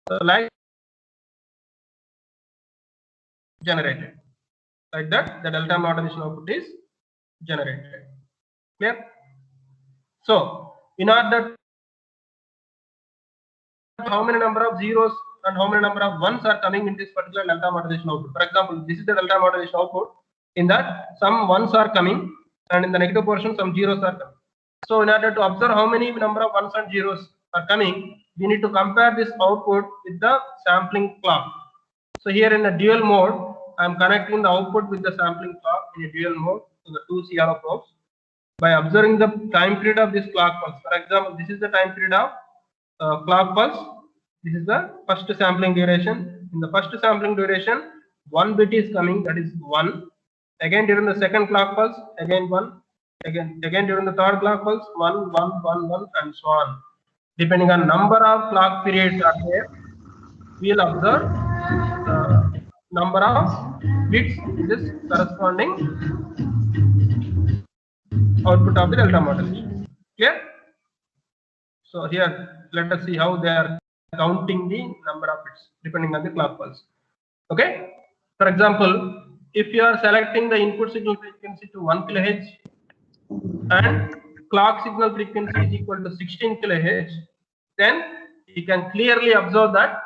So like generated. Like that, the delta modulation output is generated. Clear? So in order how many number of zeros and how many number of ones are coming in this particular delta modulation output. For example, this is the delta modulation output. In that, some ones are coming, and in the negative portion, some zeros are coming. So in order to observe how many number of ones and zeros are coming, we need to compare this output with the sampling clock. So here in a dual mode, I am connecting the output with the sampling clock in a dual mode to the two CRO probes. By observing the time period of this clock pulse, for example, this is the time period of clock pulse. This is the first sampling duration. In the first sampling duration, one bit is coming, that is 1. Again during the second clock pulse, again 1. Again during the third clock pulse, 1, 1, 1, 1, and so on. Depending on number of clock periods are there, we will observe the number of bits in this corresponding output of the delta modulation. Clear? So here, let us see how they are counting the number of bits depending on the clock pulse. Okay. For example, if you are selecting the input signal frequency to 1 kHz and clock signal frequency is equal to 16 kHz, then you can clearly observe that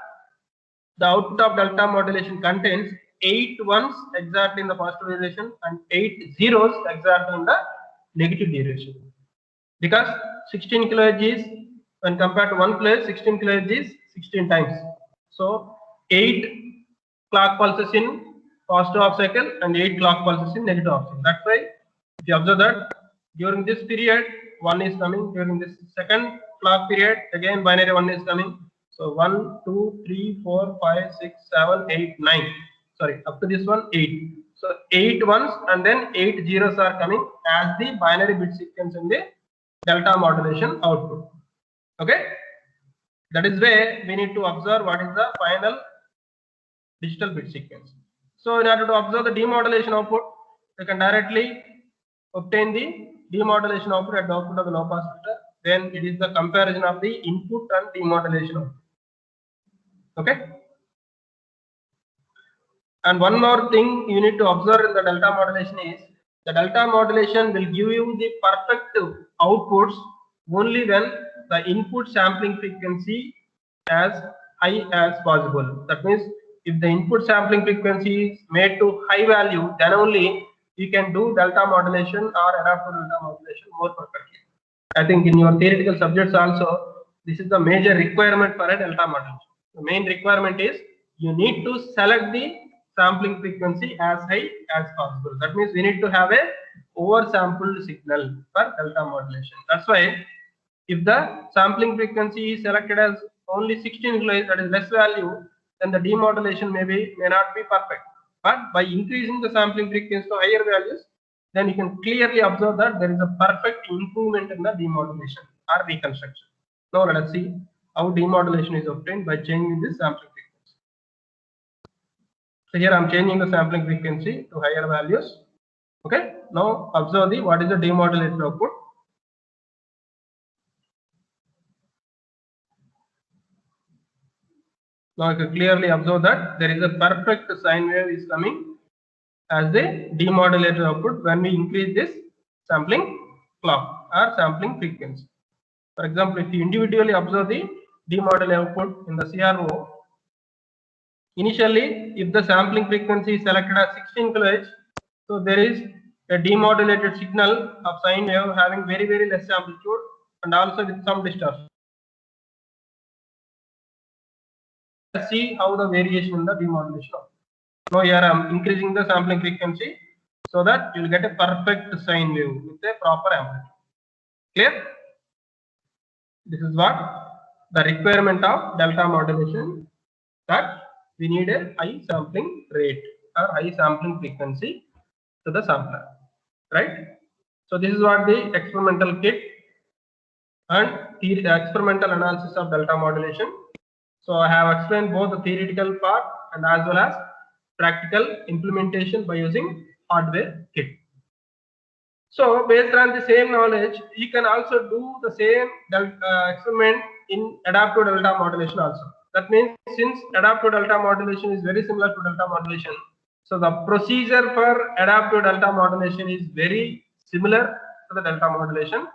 the output of delta modulation contains 8 ones exactly in the positive direction and 8 zeros exactly in the negative direction. Because 16 kHz is, when compared to 1 kHz, 16 kHz is 16 times. So 8 clock pulses in positive half cycle and 8 clock pulses in negative half cycle. That's why if you observe that during this period 1 is coming, during this second clock period again binary 1 is coming. So 1, 2, 3, 4, 5, 6, 7, 8, 9. Sorry, up to this one 8. So 8 ones and then 8 zeros are coming as the binary bit sequence in the delta modulation output. Okay, that is where we need to observe what is the final digital bit sequence. So in order to observe the demodulation output, we can directly obtain the demodulation output at the output of the low pass filter. Then it is the comparison of the input and demodulation output. Okay. And one more thing you need to observe in the delta modulation is the delta modulation will give you the perfect outputs only when the input sampling frequency as high as possible. That means if the input sampling frequency is made to high value, then only you can do delta modulation or adaptive delta modulation more perfectly. I think in your theoretical subjects also, this is the major requirement for a delta modulation. The main requirement is you need to select the sampling frequency as high as possible. That means we need to have a oversampled signal for delta modulation. That's why if the sampling frequency is selected as only 16 kHz, that is less value, then the demodulation may not be perfect. But by increasing the sampling frequency to higher values, then you can clearly observe that there is a perfect improvement in the demodulation or reconstruction. Now let us see how demodulation is obtained by changing this sampling frequency. So here I am changing the sampling frequency to higher values. Okay. Now observe what is the demodulated output. Now you can clearly observe that there is a perfect sine wave is coming as the demodulated output when we increase this sampling clock or sampling frequency. For example, if you individually observe the demodulated output in the CRO, initially if the sampling frequency is selected as 16 kHz, so there is a demodulated signal of sine wave having very less amplitude and also with some distortion. Let's see how the variation in the demodulation. Now here I am increasing the sampling frequency so that you will get a perfect sine wave with a proper amplitude. Clear? This is what the requirement of delta modulation, that we need a high sampling rate or high sampling frequency to the sampler, right? So this is what the experimental kit and experimental analysis of delta modulation. So I have explained both the theoretical part and as well as practical implementation by using hardware kit. So based on the same knowledge, you can also do the same experiment in adaptive delta modulation also. That means since adaptive delta modulation is very similar to delta modulation, so the procedure for adaptive delta modulation is very similar to the delta modulation,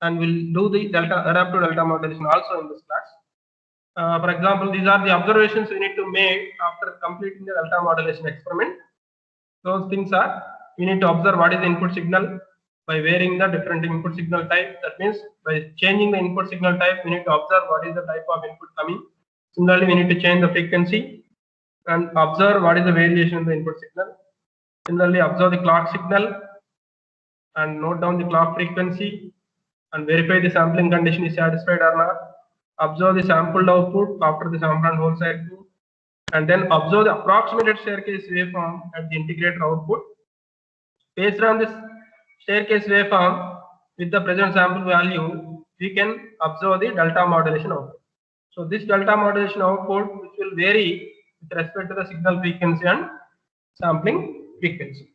and we'll do the adaptive delta modulation also in this class. For example, these are the observations we need to make after completing the delta modulation experiment. Those things are, we need to observe what is the input signal by varying the different input signal type. That means by changing the input signal type, we need to observe what is the type of input coming. Similarly, we need to change the frequency and observe what is the variation in the input signal. Similarly, observe the clock signal and note down the clock frequency and verify the sampling condition is satisfied or not. Observe the sampled output after the sample and hold cycle, and then observe the approximated staircase waveform at the integrator output. Based on this staircase waveform with the present sample value, we can observe the delta modulation output. So this delta modulation output which will vary with respect to the signal frequency and sampling frequency.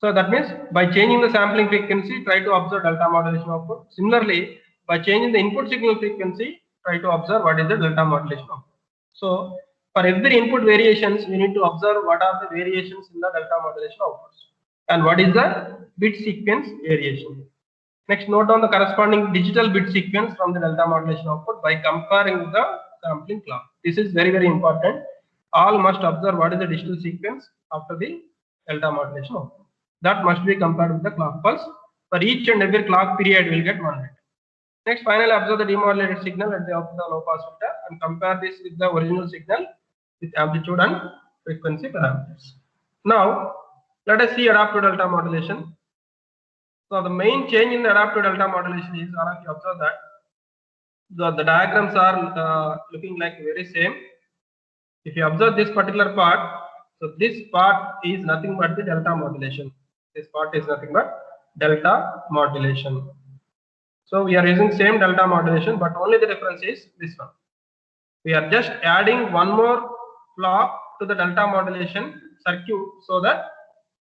So that means by changing the sampling frequency, try to observe delta modulation output. Similarly, by changing the input signal frequency, try to observe what is the delta modulation output. So for every input variations, we need to observe what are the variations in the delta modulation outputs and what is the bit sequence variation. Next, note down the corresponding digital bit sequence from the delta modulation output by comparing with the sampling clock. This is very important. All must observe what is the digital sequence after the delta modulation output. That must be compared with the clock pulse. For each and every clock period, we will get 1 bit. Next, finally, observe the demodulated signal at the output of the low pass filter and compare this with the original signal with amplitude and frequency parameters. Now, let us see adaptive delta modulation. So the main change in the adaptive delta modulation is, all of you observe that the diagrams are looking like very same. If you observe this particular part, so this part is nothing but the delta modulation. This part is nothing but delta modulation. So we are using same delta modulation, but only the difference is this one. We are just adding one more clock to the delta modulation circuit so that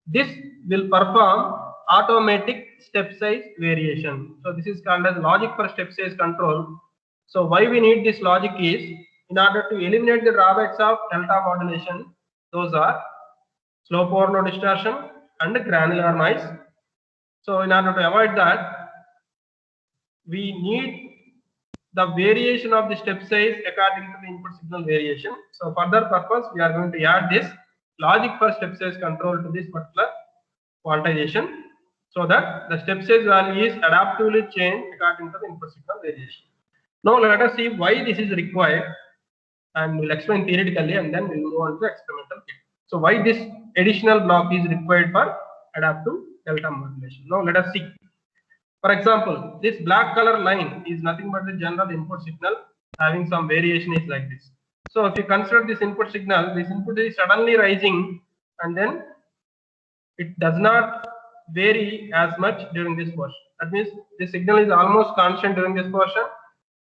this will perform automatic step size variation. So this is called as logic for step size control. So why we need this logic is in order to eliminate the drawbacks of delta modulation. Those are slow power law distortion and granular noise. So in order to avoid that, we need the variation of the step size according to the input signal variation. So for that purpose, we are going to add this logic for step size control to this particular quantization so that the step size value is adaptively changed according to the input signal variation. Now let us see why this is required, and we'll explain theoretically and then we'll move on to experimental case. So why this additional block is required for adaptive delta modulation. Now let us see. For example, this black color line is nothing but the general input signal having some variation is like this. So if you consider this input signal, this input is suddenly rising and then it does not vary as much during this portion. That means the signal is almost constant during this portion,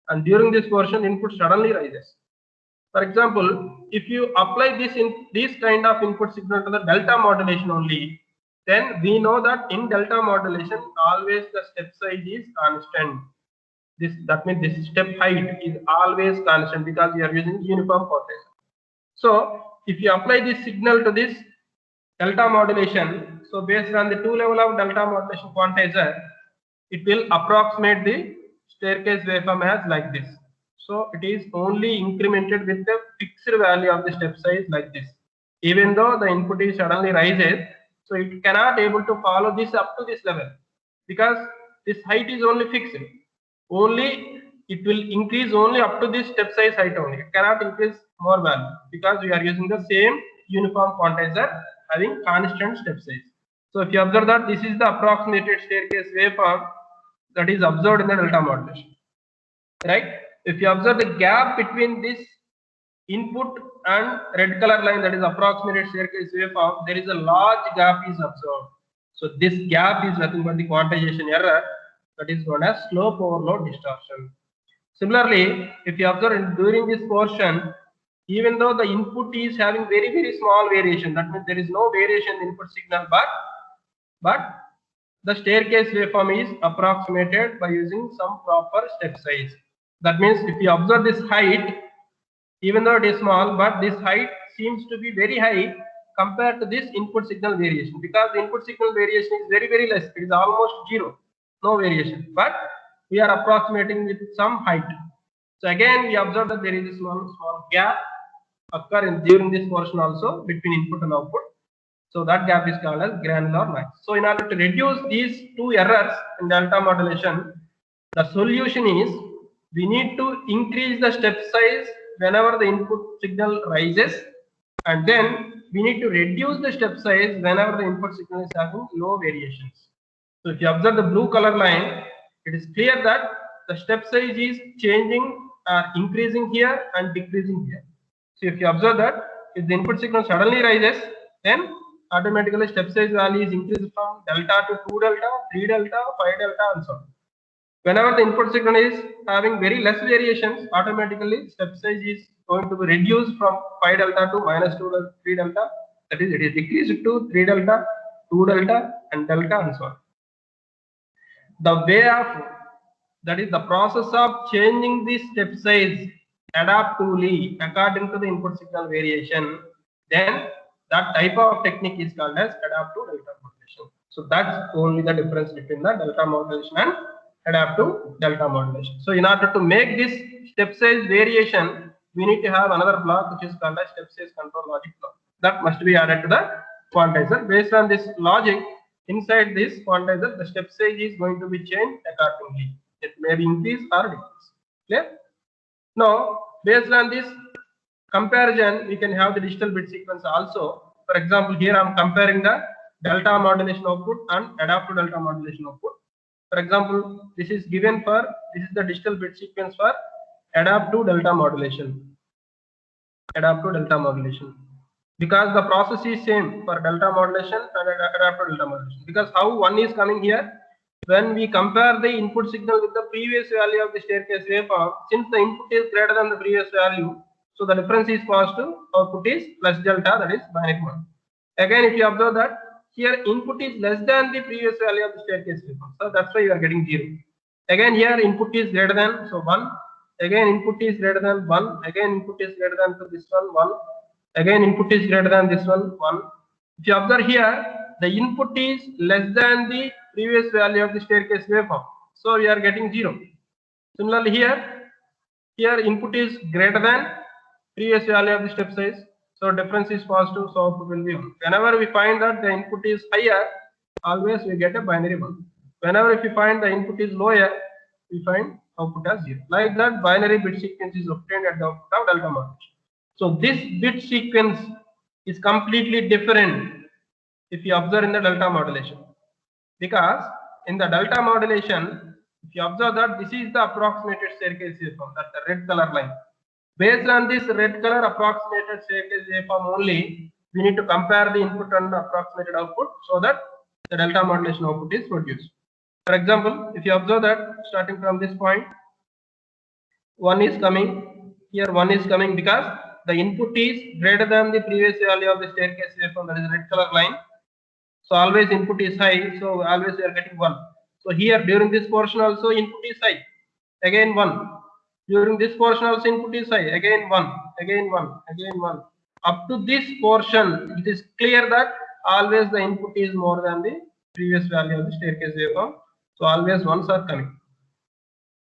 and during this portion input suddenly rises. For example, if you apply this kind of input signal to the delta modulation only, then we know that in delta modulation always the step size is constant. That means this step height is always constant because we are using uniform quantizer. So if you apply this signal to this delta modulation, so based on the 2 level of delta modulation quantizer, it will approximate the staircase waveform as like this. So it is only incremented with the fixed value of the step size like this. Even though the input is suddenly rises, so it cannot able to follow this up to this level because this height is only fixed. Only it will increase only up to this step size height only. It cannot increase more value because we are using the same uniform quantizer having constant step size. So if you observe that this is the approximated staircase waveform that is observed in the delta modulation, right? If you observe the gap between this input and red color line, that is approximated staircase waveform, there is a large gap is observed. So this gap is nothing but the quantization error that is known as slow power law distortion. Similarly, if you observe during this portion, even though the input is having very small variation, that means there is no variation in input signal, but the staircase waveform is approximated by using some proper step size. That means if you observe this height, even though it is small, but this height seems to be very high compared to this input signal variation, because the input signal variation is very less. It is almost zero, no variation, but we are approximating with some height. So again we observe that there is a small gap occur during this portion also between input and output. So that gap is called as granular noise. So in order to reduce these two errors in delta modulation, the solution is we need to increase the step size whenever the input signal rises, and then we need to reduce the step size whenever the input signal is having low variations. So if you observe the blue color line, it is clear that the step size is changing, increasing here and decreasing here. So if you observe that if the input signal suddenly rises, then automatically step size value is increased from delta to 2 delta, 3 delta, 5 delta and so on. Whenever the input signal is having very less variations, automatically step size is going to be reduced from 5 delta to minus 2 delta, 3 delta. That is, it is decreased to 3 delta, 2 delta, and delta, and so on. The way of, that is, the process of changing the step size adaptively according to the input signal variation, then that type of technique is called as adaptive delta modulation. So that's only the difference between the delta modulation and adaptive delta modulation. So in order to make this step size variation, we need to have another block which is called as step size control logic block. That must be added to the quantizer. Based on this logic, inside this quantizer, the step size is going to be changed accordingly. It may be increase or decrease. Clear? Now, based on this comparison, we can have the digital bit sequence also. For example, here I am comparing the delta modulation output and adaptive delta modulation output. For example, this is given for, this is the digital bit sequence for adaptive delta modulation. Adaptive delta modulation. Because the process is same for delta modulation and adaptive delta modulation. Because how one is coming here, when we compare the input signal with the previous value of the staircase waveform, since the input is greater than the previous value, so the difference is positive, output is plus delta, that is binary 1. Again, if you observe that here input is less than the previous value of the staircase waveform, so that's why you are getting 0. Again, here input is greater than, so 1. Again, input is greater than 1. Again, input is greater than to this one, 1. Again, input is greater than this one, 1. If you observe here, the input is less than the previous value of the staircase waveform, so we are getting 0. Similarly, here input is greater than previous value of the step size, so difference is positive, so output will be 1. Whenever we find that the input is higher, always we get a binary 1. Whenever if we find the input is lower, we find output as 0. Like that, binary bit sequence is obtained at the output of delta modulation. So this bit sequence is completely different if you observe in the delta modulation, because in the delta modulation, if you observe that this is the approximated staircase waveform, that's the red color line. Based on this red color approximated staircase waveform only, we need to compare the input and the approximated output so that the delta modulation output is produced. For example, if you observe that starting from this point, one is coming, here one is coming because the input is greater than the previous value of the staircase waveform, that is red color line. So always input is high, so always we are getting 1. So here during this portion also input is high, again 1. During this portion also input is high, again 1, again 1, again 1. Up to this portion, it is clear that always the input is more than the previous value of the staircase waveform. So always ones are coming.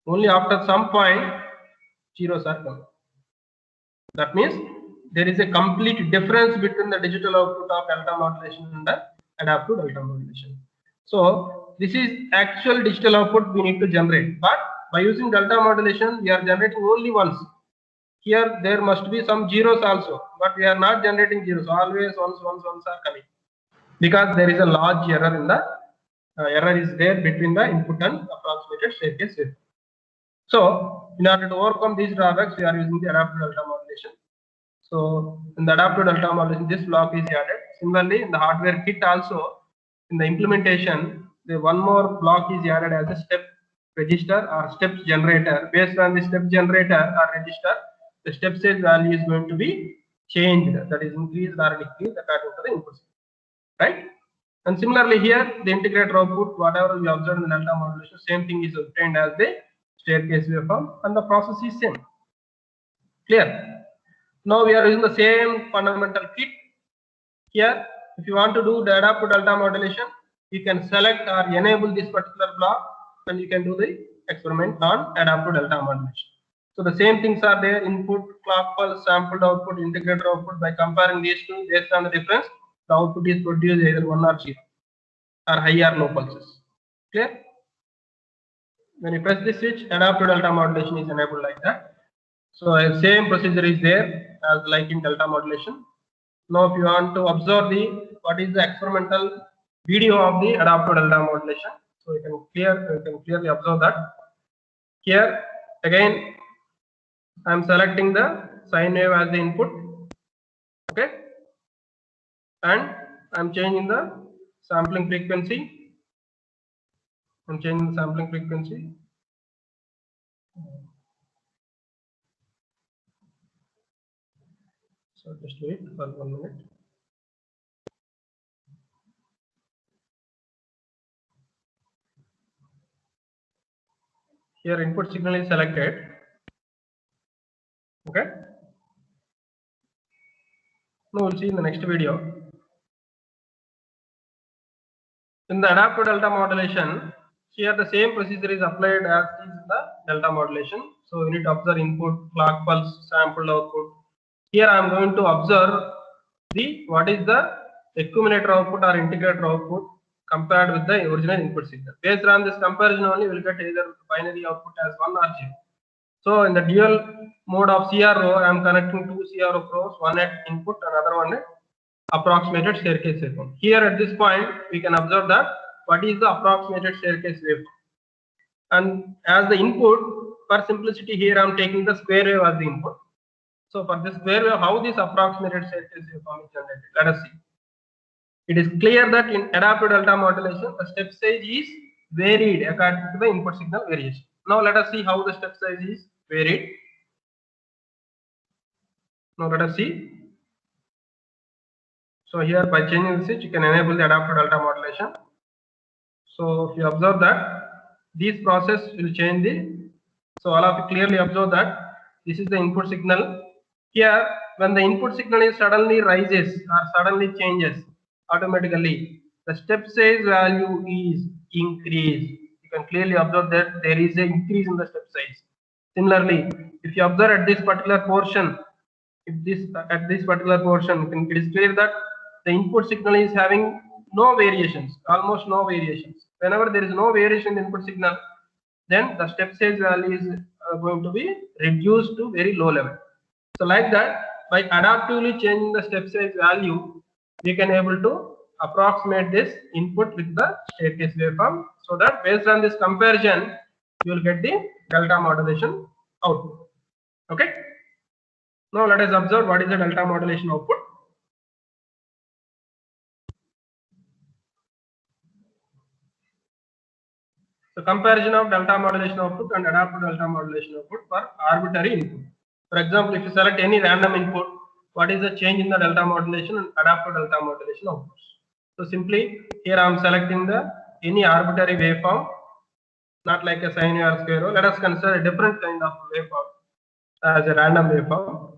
Only after some point, zeros are coming. That means there is a complete difference between the digital output of delta modulation and the adaptive delta modulation. So this is actual digital output we need to generate, but by using delta modulation we are generating only once. Here there must be some zeros also, but we are not generating zeros. Always ones are coming, because there is a large error in the error is there between the input and approximated staircase wave. So in order to overcome these drawbacks, we are using the adaptive delta modulation. So in the adaptive delta modulation, this block is added. Similarly, in the hardware kit also, in the implementation, the one more block is added as a step register or steps generator. Based on the step generator or register, the step size value is going to be changed, that is increased or decreased according to the input, right? And similarly here, the integrator output, whatever we observed in the delta modulation, same thing is obtained as the staircase waveform, and the process is same. Clear? Now we are using the same fundamental kit. Here, if you want to do the adaptive delta modulation, you can select or enable this particular block, and you can do the experiment on adaptive delta modulation. So the same things are there: input, clock pulse, sampled output, integrator output. By comparing these two, based on the difference, the output is produced either 1 or 0, or high or low pulses. Clear? When you press this switch, adaptive delta modulation is enabled like that. So same procedure is there as like in delta modulation. Now if you want to observe the what is the experimental video of the adaptive delta modulation, so you can clearly observe that. Here again I am selecting the sine wave as the input, okay, and I am changing the sampling frequency. So just wait for 1 minute. Here input signal is selected. Okay. Now we'll see in the next video. In the adaptive delta modulation, here the same procedure is applied as is the delta modulation. So we need to observe input, clock pulse, sample output. Here I am going to observe what is the accumulator output or integrator output compared with the original input signal. Based on this comparison only, we will get either binary output as 1 or 0. So in the dual mode of CRO, I am connecting two CRO probes, one at input, another one at approximated staircase waveform. Here at this point, we can observe that what is the approximated staircase waveform. And as the input, for simplicity here I am taking the square wave as the input. So for this square wave, how this approximated staircase waveform is generated? Let us see. It is clear that in adaptive delta modulation, the step size is varied according to the input signal variation. Now let us see how the step size is varied. Now let us see. So here by changing the switch, you can enable the adaptive delta modulation. So if you observe that this process will change the, so all of you clearly observe that this is the input signal. Here when the input signal is suddenly rises or suddenly changes, automatically the step size value is increased. You can clearly observe that there is an increase in the step size. Similarly, if you observe at this particular portion, at this particular portion, it is clear that the input signal is having no variations, almost no variations. Whenever there is no variation in the input signal, then the step size value is going to be reduced to very low level. So like that, by adaptively changing the step size value, we can able to approximate this input with the staircase waveform, so that based on this comparison, you will get the delta modulation output. Okay. Now let us observe what is the delta modulation output. So comparison of delta modulation output and adaptive delta modulation output for arbitrary input. For example, if you select any random input, what is the change in the delta modulation and adaptive delta modulation outputs? So simply here I am selecting the any arbitrary waveform, not like a sine wave or square wave. Let us consider a different kind of waveform as a random waveform.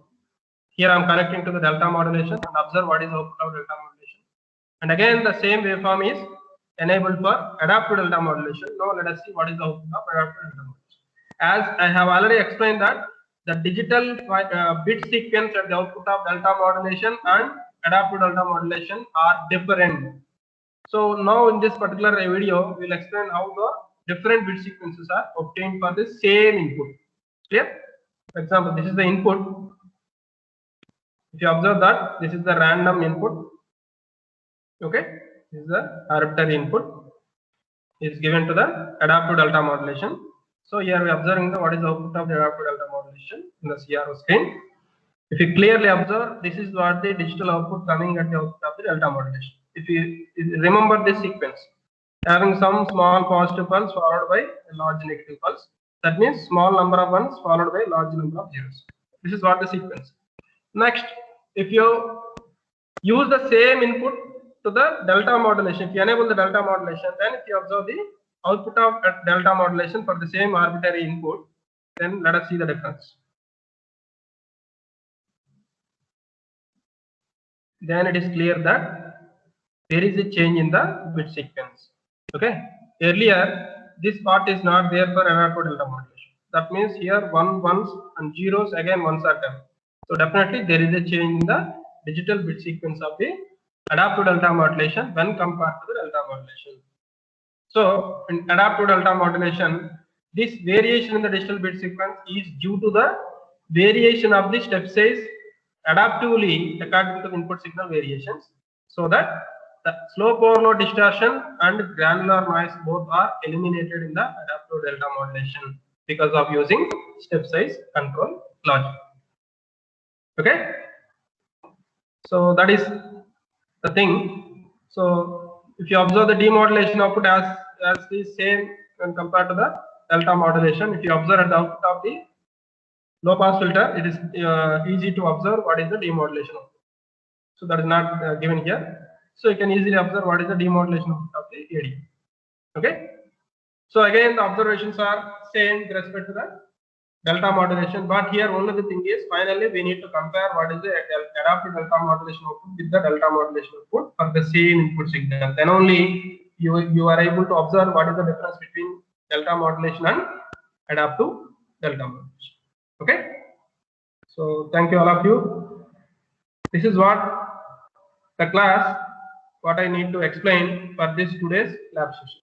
Here I am connecting to the delta modulation and observe what is the output of delta modulation. And again the same waveform is enabled for adaptive delta modulation. Now let us see what is the output of adaptive delta modulation. As I have already explained that the digital bit sequence at the output of delta modulation and adaptive delta modulation are different. So now in this particular video, we will explain how the different bit sequences are obtained for the same input. Clear? For example, this is the input. If you observe that this is the random input. Okay, this is the arbitrary input is given to the adaptive delta modulation. So here we are observing what is the output of the adaptive delta modulation in the CRO screen. If you clearly observe, this is what the digital output coming at the output of the delta modulation. If you remember this sequence, having some small positive pulse followed by a large negative pulse, that means small number of ones followed by large number of zeros. This is what the sequence. Next, if you use the same input to the delta modulation, if you enable the delta modulation, then if you observe the output of delta modulation for the same arbitrary input, then let us see the difference. Then it is clear that there is a change in the bit sequence. Okay, earlier this part is not there for adaptive delta modulation. That means here ones and zeros, again ones are done. So definitely there is a change in the digital bit sequence of the adaptive delta modulation when compared to the delta modulation. So in adaptive delta modulation, this variation in the digital bit sequence is due to the variation of the step size adaptively according to the input signal variations, so that the slope overload distortion and granular noise both are eliminated in the adaptive delta modulation because of using step size control logic. Okay, so that is the thing. So if you observe the demodulation output as the same when compared to the delta modulation. If you observe at the output of the low pass filter, it is easy to observe what is the demodulation output. So that is not given here. So you can easily observe what is the demodulation of the AD. Okay. So again, the observations are same with respect to the delta modulation, but here only the thing is finally we need to compare what is the adaptive delta modulation output with the delta modulation output for the same input signal. Then only you are able to observe what is the difference between delta modulation and adaptive delta modulation. Okay. So thank you all of you. This is what the class, what I need to explain for this today's lab session.